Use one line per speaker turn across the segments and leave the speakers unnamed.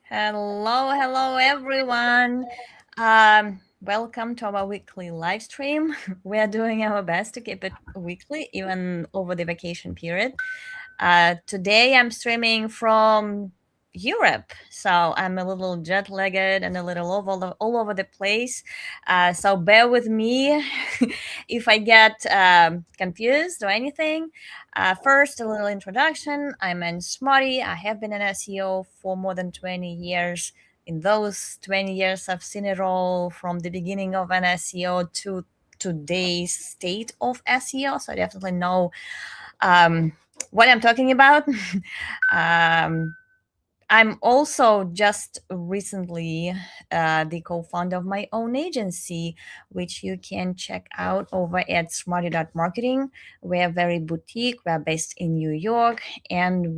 Hello, everyone. Welcome to our weekly live stream. We are doing our best to keep it weekly, even over the vacation period. Today, I'm streaming from Europe, so I'm a little jet-lagged and a little all over the place. So bear with me if I get confused or anything. First, a little introduction. I'm Anne Smarty. I have been an SEO for more than 20 years. In those 20 years, I've seen it all from the beginning of an SEO to today's state of SEO. So I definitely know what I'm talking about. um, I'm also just recently the co-founder of my own agency, which you can check out over at smarty.marketing. We're very boutique. We're based in New York, and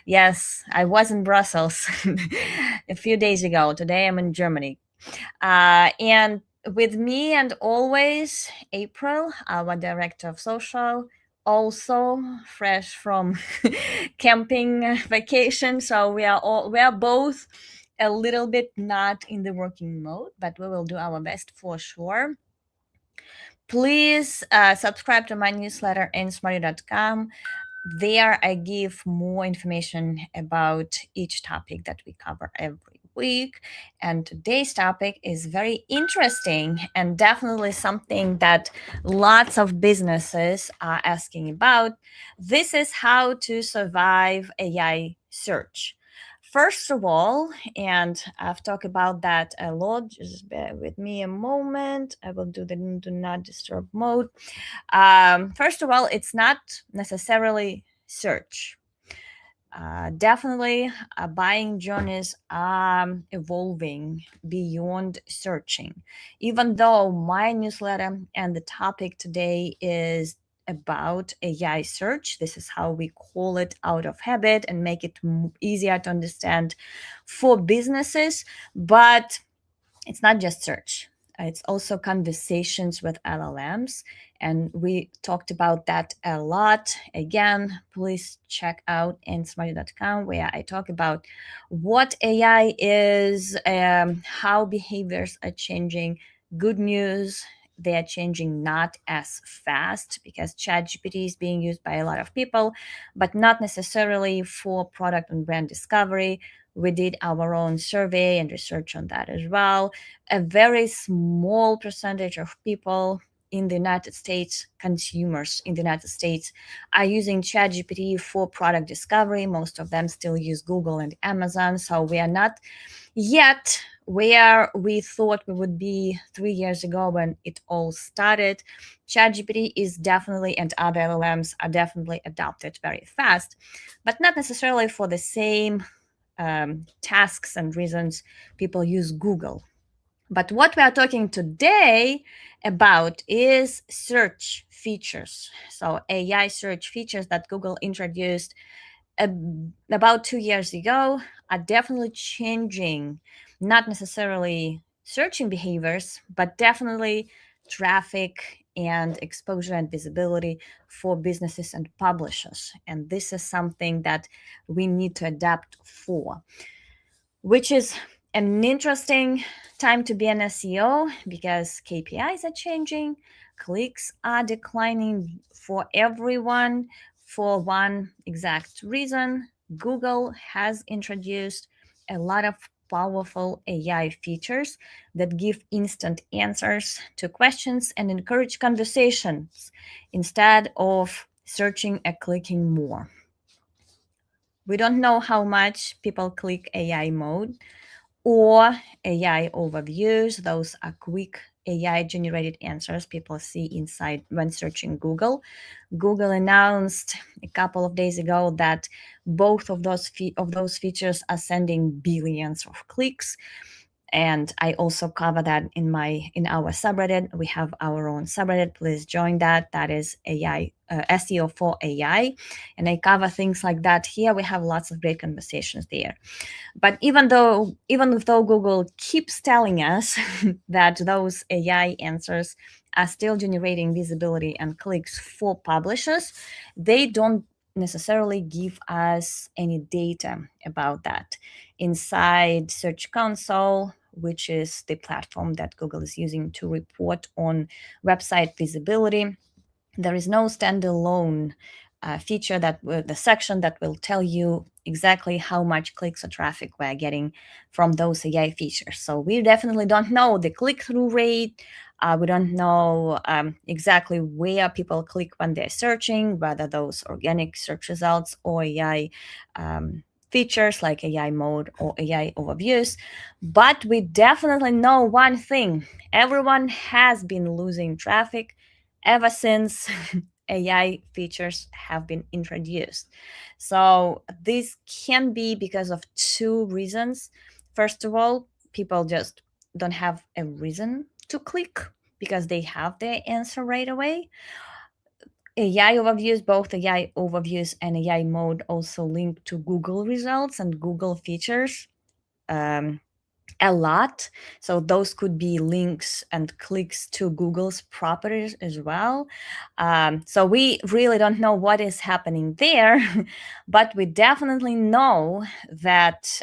yes, I was in Brussels a few days ago. Today I'm in Germany. And with me, and always April, our director of social, also fresh from camping vacation. So we are both a little bit not in the working mode, but we will do our best for sure. Please subscribe to my newsletter nsmarty.com. There I give more information about each topic that we cover every week. And today's topic is very interesting and definitely something that lots of businesses are asking about. This is how to survive AI search. First of all, and I've talked about that a lot, just bear with me a moment. I will do the do not disturb mode. First of all, it's not necessarily search. Definitely, buying journeys are evolving beyond searching. Even though my newsletter and the topic today is about AI search, this is how we call it out of habit and make it easier to understand for businesses. But it's not just search. It's also conversations with LLMs. And we talked about that a lot. Again, please check out nsmarty.com where I talk about what AI is, how behaviors are changing. Good news, they are changing not as fast because ChatGPT is being used by a lot of people, but not necessarily for product and brand discovery. We did our own survey and research on that as well. A very small percentage of people in the United States, consumers in the United States, are using ChatGPT for product discovery. Most of them still use Google and Amazon. So we are not yet where we thought we would be 3 years ago when it all started. ChatGPT is definitely, and other LLMs are definitely adopted very fast, but not necessarily for the same tasks and reasons people use Google. But what we are talking today about is search features. So AI search features that Google introduced about 2 years ago are definitely changing, not necessarily searching behaviors, but definitely traffic and exposure and visibility for businesses and publishers. And this is something that we need to adapt for, which is an interesting time to be an SEO because KPIs are changing, clicks are declining for everyone for one exact reason. Google has introduced a lot of powerful AI features that give instant answers to questions and encourage conversations instead of searching and clicking more. We don't know how much people click AI mode or AI overviews. Those are quick AI generated answers people see inside when searching Google. Google announced a couple of days ago that both of those features are sending billions of clicks. And I also cover that in our subreddit. We have our own subreddit. Please join that. That is AI SEO for AI, and I cover things like that here. We have lots of great conversations there. But even though Google keeps telling us that those AI answers are still generating visibility and clicks for publishers, they don't necessarily give us any data about that. Inside Search Console, which is the platform that Google is using to report on website visibility, there is no standalone feature that the section that will tell you exactly how much clicks or traffic we're getting from those AI features. So we definitely don't know the click-through rate. We don't know exactly where people click when they're searching, whether those organic search results or AI features like AI mode or AI overviews. But we definitely know one thing: everyone has been losing traffic ever since AI features have been introduced. So this can be because of two reasons. First of all, people just don't have a reason to click because they have their answer right away. AI overviews, both AI overviews and AI mode, also link to Google results and Google features. Um, a lot. So those could be links and clicks to Google's properties as well. So we really don't know what is happening there, but we definitely know that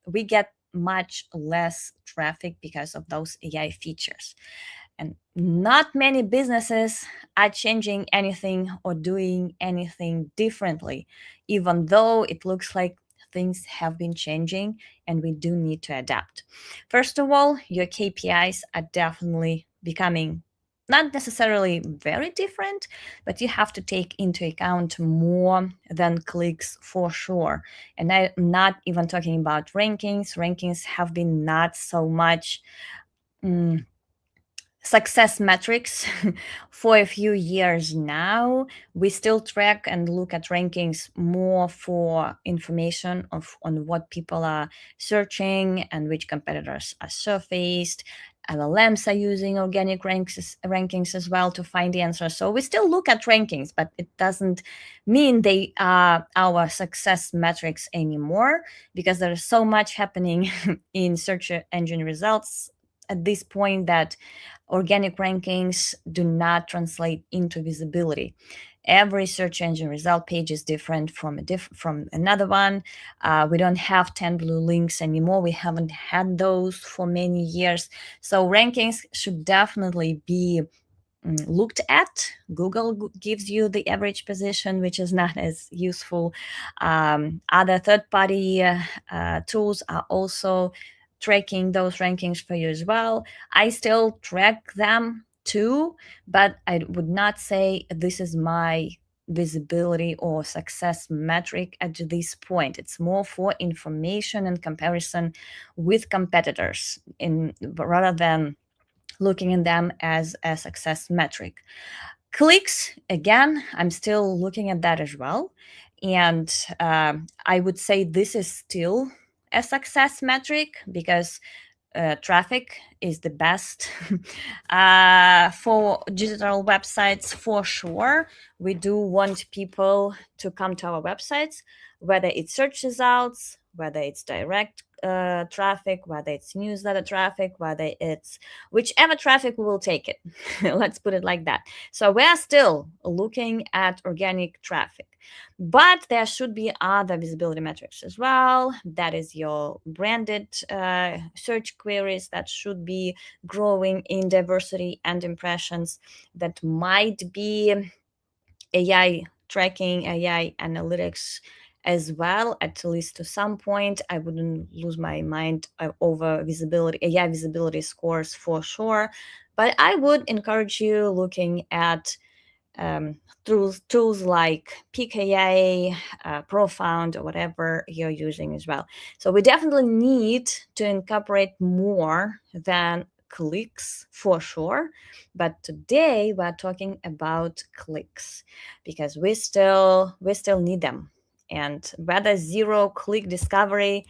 we get much less traffic because of those AI features. And not many businesses are changing anything or doing anything differently, even though it looks like things have been changing and we do need to adapt. First of all, your KPIs are definitely becoming not necessarily very different, but you have to take into account more than clicks for sure. And I'm not even talking about rankings. Rankings have been not so much. Success metrics for a few years now. We still track and look at rankings more for information on what people are searching and which competitors are surfaced. LLMs are using organic rankings as well to find the answer. So we still look at rankings, but it doesn't mean they are our success metrics anymore, because there is so much happening in search engine results at this point that organic rankings do not translate into visibility. Every search engine result page is different from from another one. We don't have 10 blue links anymore. We haven't had those for many years. So rankings should definitely be looked at. Google gives you the average position, which is not as useful. Other third-party tools are also tracking those rankings for you as well. I still track them too, but I would not say this is my visibility or success metric at this point. It's more for information and comparison with competitors rather than looking at them as a success metric. Clicks, again, I'm still looking at that as well. And I would say this is still a success metric because traffic is the best for digital websites for sure. We do want people to come to our websites, whether it's search results, whether it's direct traffic, whether it's newsletter traffic, whether it's whichever traffic, we will take it. Let's put it like that. So we are still looking at organic traffic. But there should be other visibility metrics as well. That is your branded search queries that should be growing in diversity and impressions. That might be AI tracking, AI analytics as well, at least to some point. I wouldn't lose my mind over visibility, AI visibility scores for sure. But I would encourage you looking at tools like PKA, Profound, or whatever you're using as well. So we definitely need to incorporate more than clicks for sure. But today we're talking about clicks because we still need them. And whether zero click discovery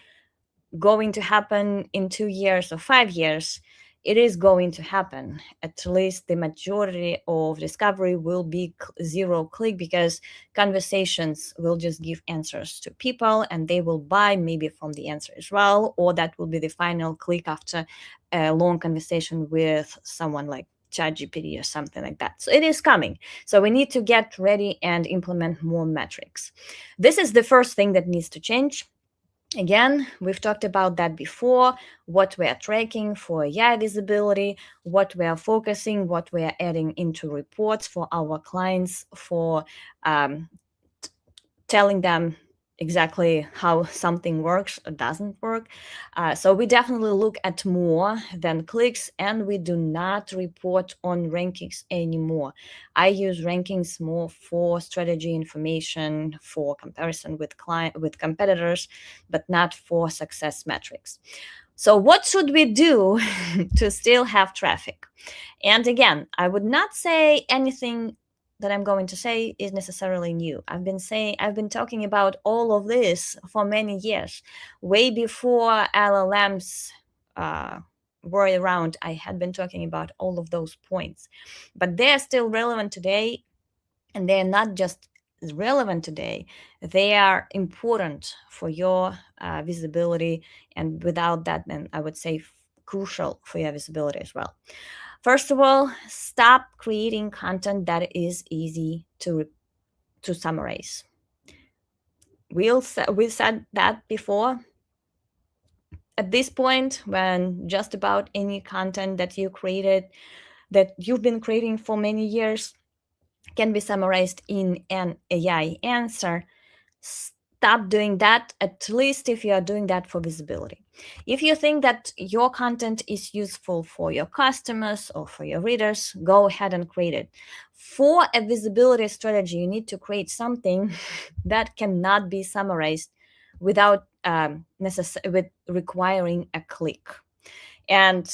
going to happen in 2 years or 5 years, it is going to happen. At least the majority of discovery will be zero click because conversations will just give answers to people and they will buy maybe from the answer as well, or that will be the final click after a long conversation with someone like ChatGPT or something like that. So it is coming. So we need to get ready and implement more metrics. This is the first thing that needs to change. Again, we've talked about that before, what we are tracking for AI visibility, what we are focusing, what we are adding into reports for our clients, for telling them exactly how something works or doesn't work. So we definitely look at more than clicks, and we do not report on rankings anymore. I use rankings more for strategy information, for comparison with competitors, but not for success metrics. So what should we do to still have traffic? And again, I would not say anything that I'm going to say is necessarily new. I've been talking about all of this for many years. Way before LLMs were around, I had been talking about all of those points. But they're still relevant today, and they're not just relevant today, they are important for your visibility. And without that, then I would say crucial for your visibility as well. First of all, stop creating content that is easy to summarize. We said that before. At this point, when just about any content that you've been creating for many years can be summarized in an AI answer, stop doing that, at least if you are doing that for visibility. If you think that your content is useful for your customers or for your readers, go ahead and create it. For a visibility strategy, you need to create something that cannot be summarized without with requiring a click. And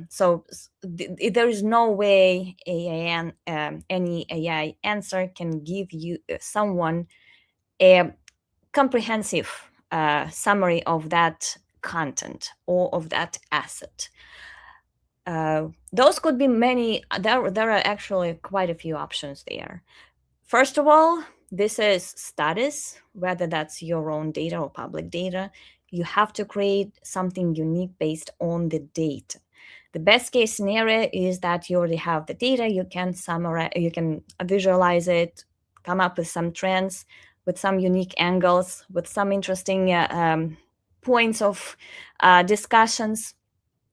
so there is no way any AI answer can give you someone a comprehensive summary of that content or of that asset. Those could be many. There are actually quite a few options there. First of all, this is status, whether that's your own data or public data. You have to create something unique based on the data. The best case scenario is that you already have the data, you can summarize, you can visualize it, come up with some trends, with some unique angles, with some interesting points of discussions,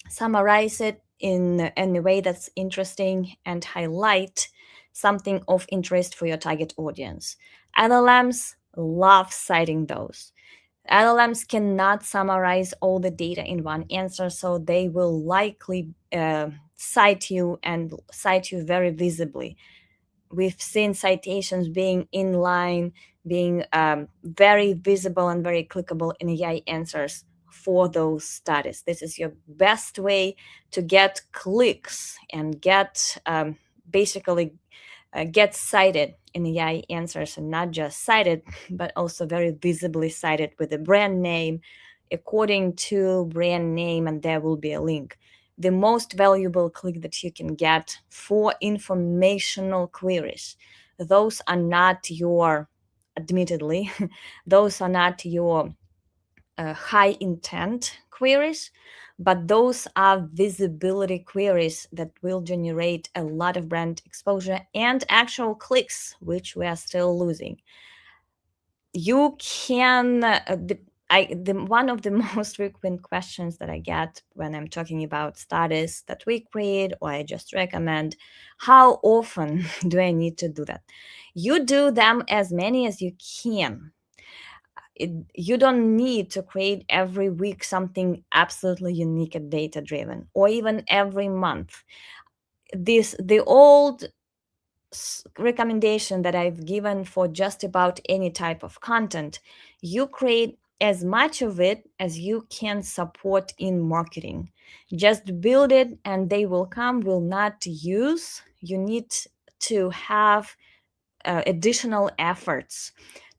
summarize it in a way that's interesting, and highlight something of interest for your target audience. LLMs love citing those. LLMs cannot summarize all the data in one answer, so they will likely cite you, and cite you very visibly. We've seen citations being inline, being very visible and very clickable in AI answers for those studies. This is your best way to get clicks and get basically get cited in AI answers, and not just cited, but also very visibly cited with a brand name, according to brand name, and there will be a link. The most valuable click that you can get for informational queries, those are not your, admittedly, those are not your high intent queries, but those are visibility queries that will generate a lot of brand exposure and actual clicks, which we are still losing. You can one of the most frequent questions that I get when I'm talking about studies that we create or I just recommend, how often do I need to do that? You do them as many as you can. You don't need to create every week something absolutely unique and data driven, or even every month. The old recommendation that I've given for just about any type of content, you create as much of it as you can support in marketing. Just build it and they will come. Will not use. You need to have additional efforts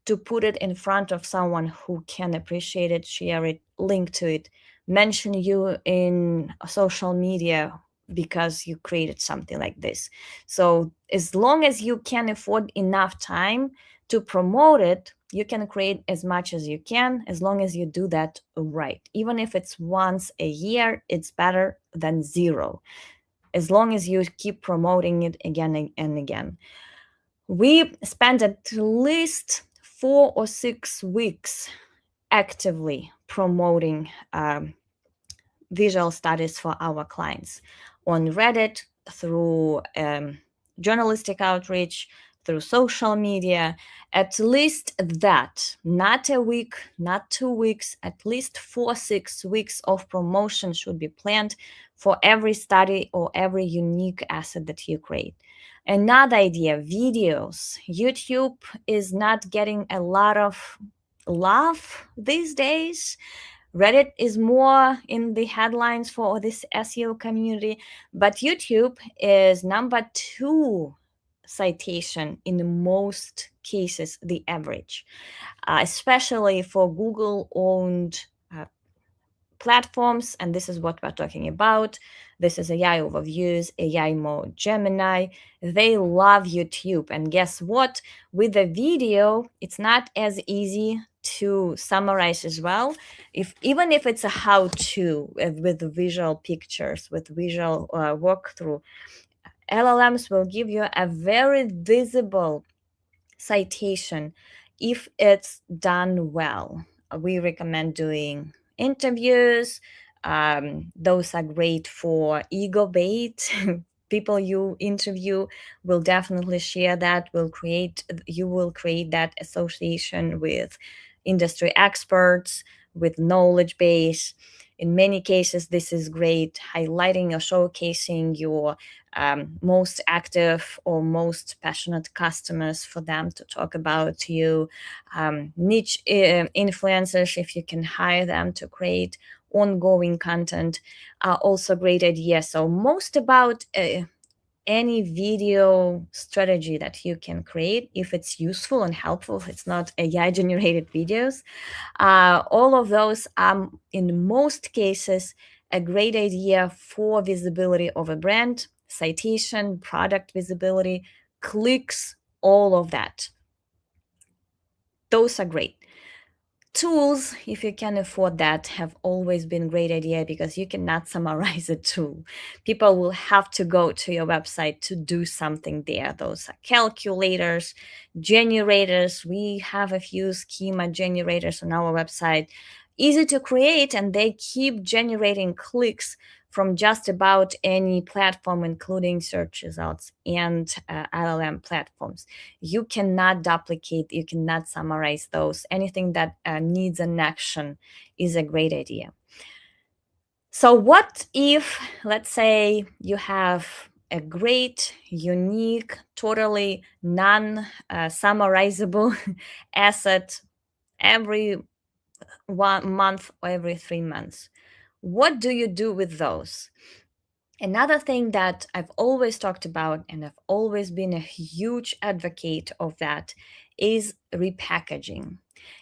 to put it in front of someone who can appreciate it, share it, link to it, mention you in social media because you created something like this. So as long as you can afford enough time to promote it, you can create as much as you can, as long as you do that right. Even if it's once a year, it's better than zero. as long as you keep promoting it again and again. We spend at least 4 or 6 weeks actively promoting visual studies for our clients on Reddit, through journalistic outreach, through social media. At least that, not a week, not 2 weeks, at least 4, 6 weeks of promotion should be planned for every study or every unique asset that you create. Another idea, videos. YouTube is not getting a lot of love these days. Reddit is more in the headlines for this SEO community, but YouTube is number 2 citation in most cases, the average, especially for Google owned platforms. And this is what we're talking about. This is AI overviews, AI mode, Gemini. They love YouTube. And guess what? With the video, it's not as easy to summarize as well. Even if it's a how-to with visual pictures, with visual walkthrough, LLMs will give you a very visible citation if it's done well. We recommend doing interviews. Those are great for ego bait. People you interview will definitely share that. You will create that association with industry experts, with knowledge base. In many cases, this is great, highlighting or showcasing your most active or most passionate customers for them to talk about you. Niche influencers, if you can hire them to create ongoing content, are also great ideas. So most about any video strategy that you can create, if it's useful and helpful, if it's not AI generated videos, all of those are in most cases a great idea for visibility of a brand, citation, product visibility, clicks, all of that. Those are great. Tools, if you can afford that, have always been a great idea because you cannot summarize a tool. People will have to go to your website to do something there. Those are calculators, generators. We have a few schema generators on our website. Easy to create, and they keep generating clicks from just about any platform, including search results and LLM platforms. You cannot duplicate, you cannot summarize those. Anything that needs an action is a great idea. So what if, let's say, you have a great, unique, totally non-summarizable asset every 1 month or every 3 months? What do you do with those? Another thing that I've always talked about, and I've always been a huge advocate of that, is repackaging.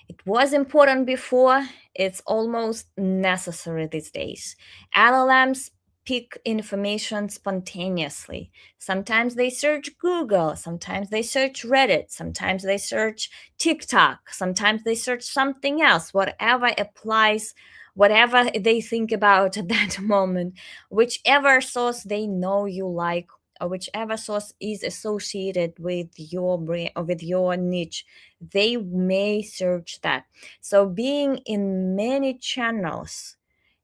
It was important before, it's almost necessary these days. LLMs pick information spontaneously. Sometimes they search Google, sometimes they search Reddit, sometimes they search TikTok, sometimes they search something else, whatever applies, whatever they think about at that moment, whichever source they know you like, or whichever source is associated with your brand or with your niche, they may search that. So being in many channels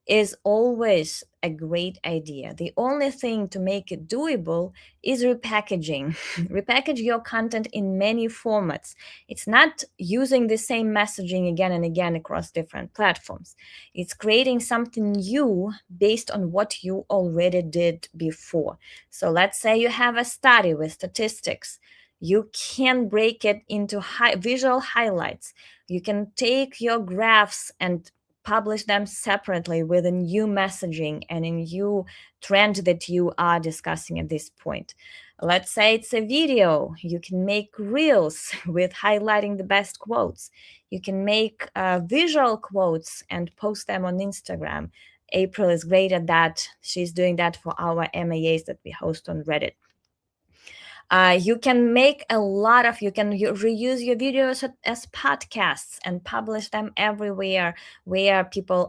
is always a great idea. The only thing to make it doable is repackaging. Repackage your content in many formats. It's not using the same messaging again and again across different platforms. It's creating something new based on what you already did before. So let's say you have a study with statistics. You can break it into visual highlights. You can take your graphs and publish them separately with a new messaging and a new trend that you are discussing at this point. Let's say it's a video. You can make reels with highlighting the best quotes. You can make visual quotes and post them on Instagram. April is great at that. She's doing that for our MAAs that we host on Reddit. You can make you can reuse your videos as podcasts and publish them everywhere where people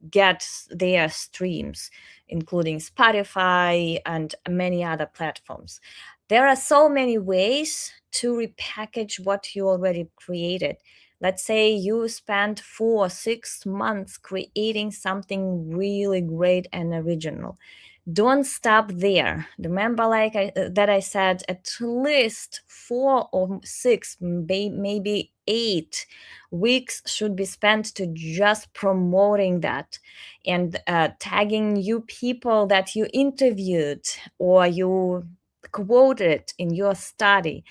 get their streams, including Spotify and many other platforms. There are so many ways to repackage what you already created. Let's say you spent 4 or 6 months creating something really great and original. Don't stop there. Remember, that I said, at least 4 or 6, maybe 8 weeks should be spent to just promoting that and tagging you people that you interviewed or you quoted in your study.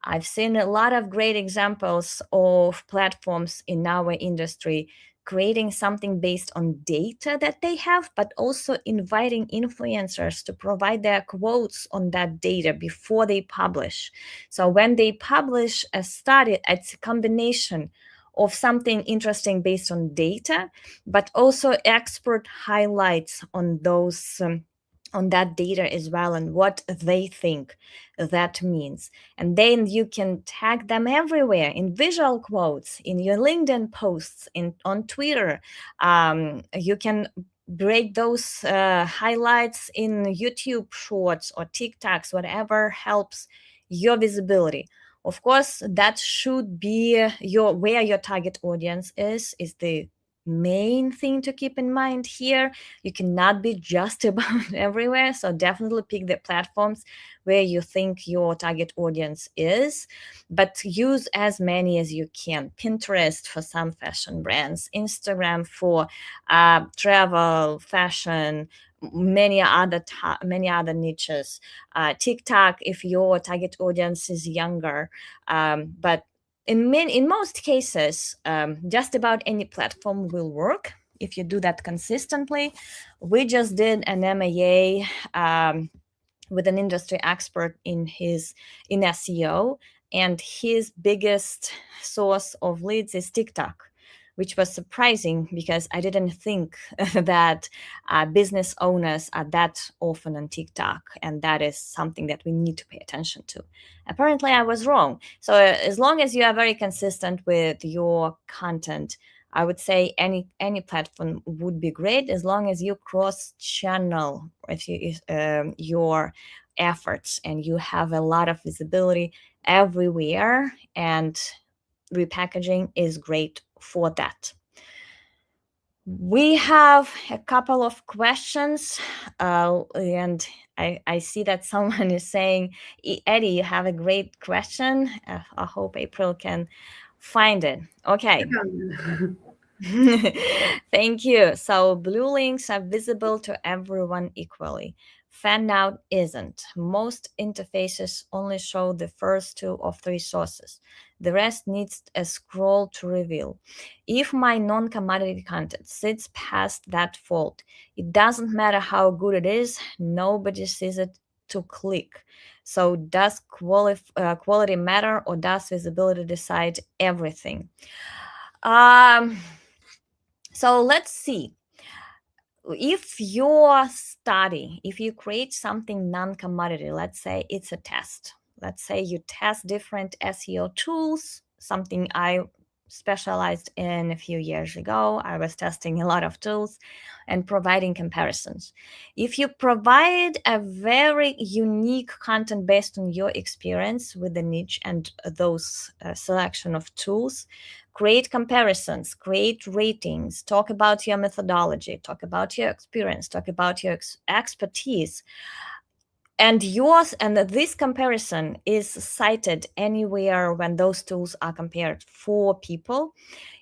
I've seen a lot of great examples of platforms in our industry creating something based on data that they have, but also inviting influencers to provide their quotes on that data before they publish. So when they publish a study, it's a combination of something interesting based on data, but also expert highlights on those. On that data as well and what they think that means. And then you can tag them everywhere in visual quotes, in your LinkedIn posts, on Twitter. You can break those highlights in YouTube shorts or TikToks, whatever helps your visibility. Of course, that should be where your target audience is the main thing to keep in mind here. You cannot be just about everywhere, so definitely pick the platforms where you think your target audience is, but use as many as you can. Pinterest for some fashion brands, Instagram for travel, fashion, many other niches, TikTok if your target audience is younger, but in most cases, just about any platform will work if you do that consistently. We just did an MAA with an industry expert in SEO, and his biggest source of leads is TikTok, which was surprising because I didn't think that business owners are that often on TikTok, and that is something that we need to pay attention to. Apparently, I was wrong. So as long as you are very consistent with your content, I would say any platform would be great as long as you cross channel your efforts and you have a lot of visibility everywhere, and repackaging is great for that. We have a couple of questions, and I see that someone is saying, Eddie, you have a great question. I hope April can find it. Okay. Thank you. So blue links are visible to everyone equally. Fanout isn't. Most interfaces only show the first 2 or 3 sources. The rest needs a scroll to reveal. If my non-commodity content sits past that fault, it doesn't matter how good it is, nobody sees it to click. So does quality matter, or does visibility decide everything? So let's see. If your study, if you create something non-commodity, let's say it's a test. Let's say you test different SEO tools, something I specialized in a few years ago. I was testing a lot of tools and providing comparisons. If you provide a very unique content based on your experience with the niche and those selection of tools, create comparisons, create ratings, talk about your methodology, talk about your experience, talk about your expertise, and this comparison is cited anywhere when those tools are compared for people,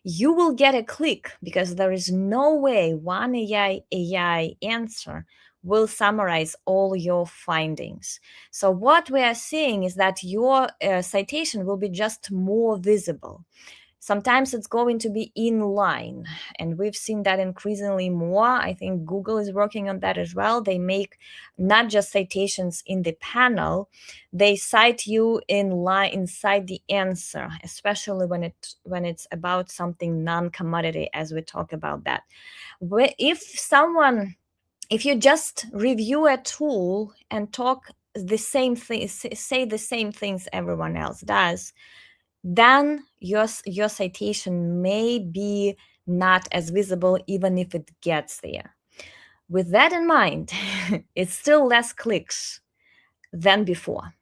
you will get a click, because there is no way one AI answer will summarize all your findings. So what we are seeing is that your citation will be just more visible. Sometimes it's going to be in line, and we've seen that increasingly more. I think Google is working on that as well. They make not just citations in the panel, they cite you in line inside the answer, especially when it's about something non-commodity, as we talk about that. If you just review a tool and talk the same thing, say the same things everyone else does, then your citation may be not as visible, even if it gets there. With that in mind, it's still less clicks than before.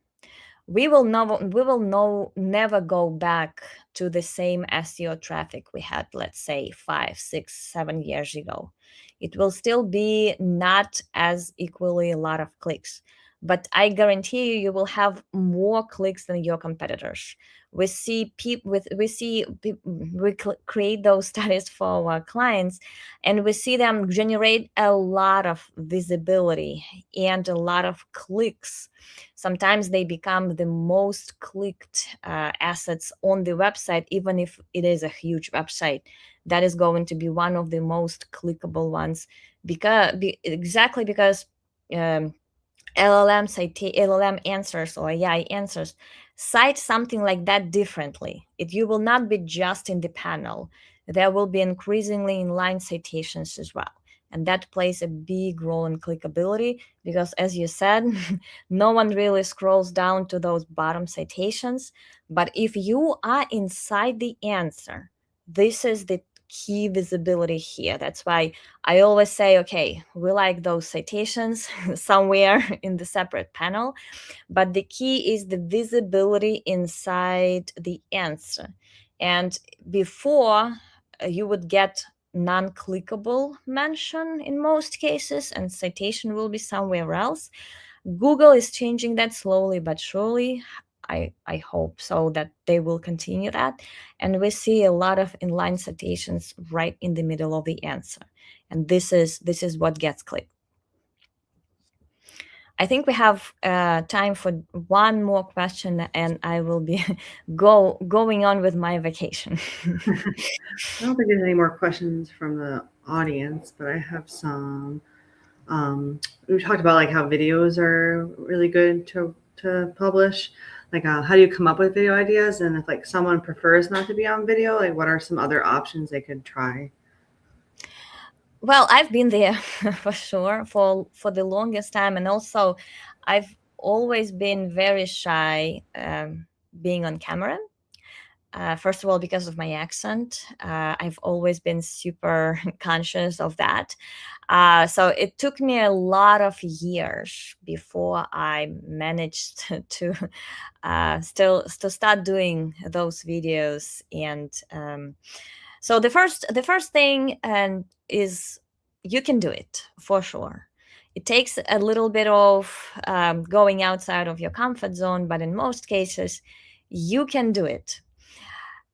We will never go back to the same SEO traffic we had, let's say 5, 6, 7 years ago. It will still be not as equally a lot of clicks, but I guarantee you will have more clicks than your competitors. We see people with we create those studies for our clients, and we see them generate a lot of visibility and a lot of clicks. Sometimes they become the most clicked assets on the website, even if it is a huge website. That is going to be one of the most clickable ones exactly because um, LLM answers or AI answers cite something like that differently. You will not be just in the panel. There will be increasingly inline citations as well. And that plays a big role in clickability because, as you said, no one really scrolls down to those bottom citations. But if you are inside the answer, this is the key visibility here. That's why I always say, okay, we like those citations somewhere in the separate panel, but the key is the visibility inside the answer. And before, you would get non-clickable mention in most cases, and citation will be somewhere else. Google is changing that slowly but surely. I hope so that they will continue that. And we see a lot of inline citations right in the middle of the answer. And this is what gets clicked. I think we have time for one more question, and I will be going on with my vacation.
I don't think there's any more questions from the audience, but I have some. We talked about like how videos are really good to publish. Like, how do you come up with video ideas? And if like someone prefers not to be on video, like what are some other options they could try?
Well, I've been there for sure for the longest time, and also I've always been very shy being on camera. First of all, because of my accent, I've always been super conscious of that. So it took me a lot of years before I managed to still start doing those videos. And so the first thing is you can do it for sure. It takes a little bit of going outside of your comfort zone, but in most cases, you can do it.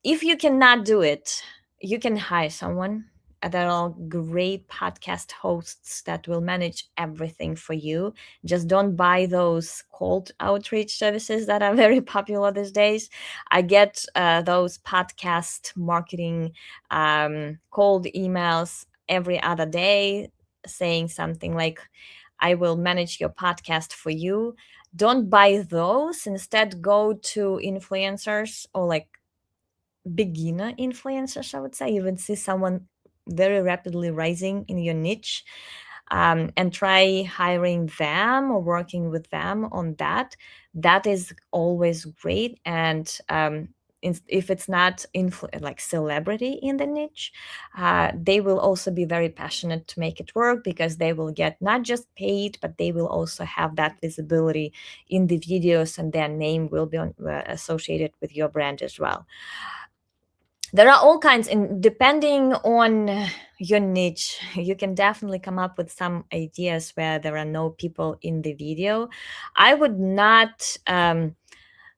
If you cannot do it, you can hire someone. There are great podcast hosts that will manage everything for you. Just don't buy those cold outreach services that are very popular these days. I get those podcast marketing cold emails every other day saying something like, I will manage your podcast for you. Don't buy those. Instead, go to influencers or like beginner influencers, I would say. You would see someone very rapidly rising in your niche, and try hiring them or working with them on that. That is always great. And if it's not like celebrity in the niche, they will also be very passionate to make it work because they will get not just paid, but they will also have that visibility in the videos, and their name will be associated with your brand as well. There are all kinds, and depending on your niche, you can definitely come up with some ideas where there are no people in the video. I would not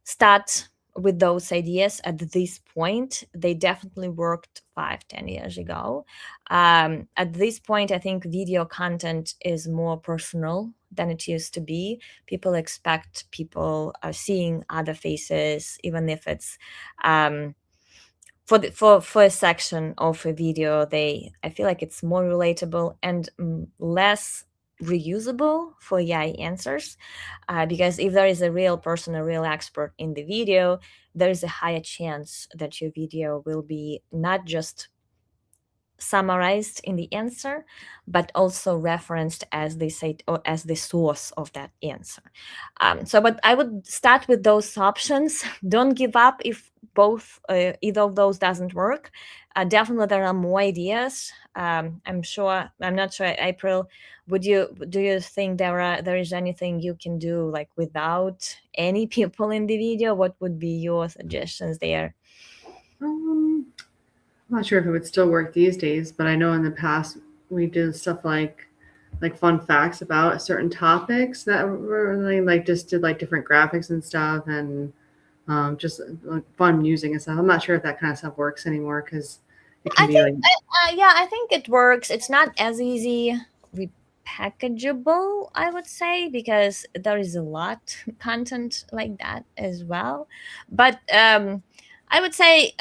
start with those ideas at this point. They definitely worked 5, 10 years ago. At this point, I think video content is more personal than it used to be. People expect people seeing other faces, even if it's for a section of a video. I feel like it's more relatable and less reusable for AI answers, because if there is a real person, a real expert in the video, there is a higher chance that your video will be not just summarized in the answer, but also referenced as they say, or as the source of that answer. But I would start with those options. Don't give up if either of those doesn't work. Definitely, there are more ideas. I'm not sure, April. Do you think there is anything you can do like without any people in the video? What would be your suggestions there?
I'm not sure if it would still work these days, but I know in the past we did stuff like fun facts about certain topics that were really like just did like different graphics and stuff, and just like fun musing and stuff. I'm not sure if that kind of stuff works anymore because it can
I
be
think,
like
yeah, I think it works. It's not as easy repackageable, I would say, because there is a lot content like that as well. But I would say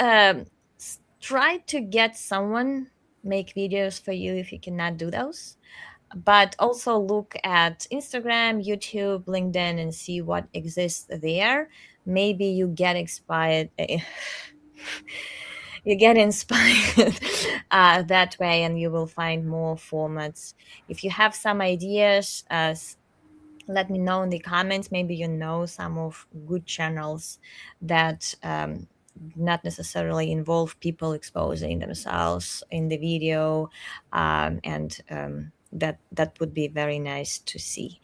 try to get someone make videos for you if you cannot do those. But also look at Instagram, YouTube, LinkedIn, and see what exists there. Maybe you get inspired. You get inspired that way, and you will find more formats. If you have some ideas, let me know in the comments. Maybe you know some of good channels that not necessarily involve people exposing themselves in the video, and that would be very nice to see.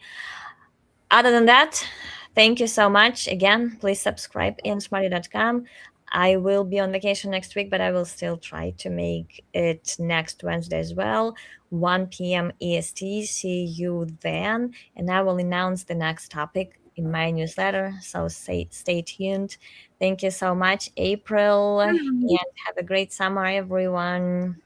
Other than that, thank you so much. Again, please subscribe insmarty.com. I will be on vacation next week, but I will still try to make it next Wednesday as well, 1 p.m. EST. See you then. And I will announce the next topic in my newsletter. So stay tuned. Thank you so much, April, and have a great summer, everyone.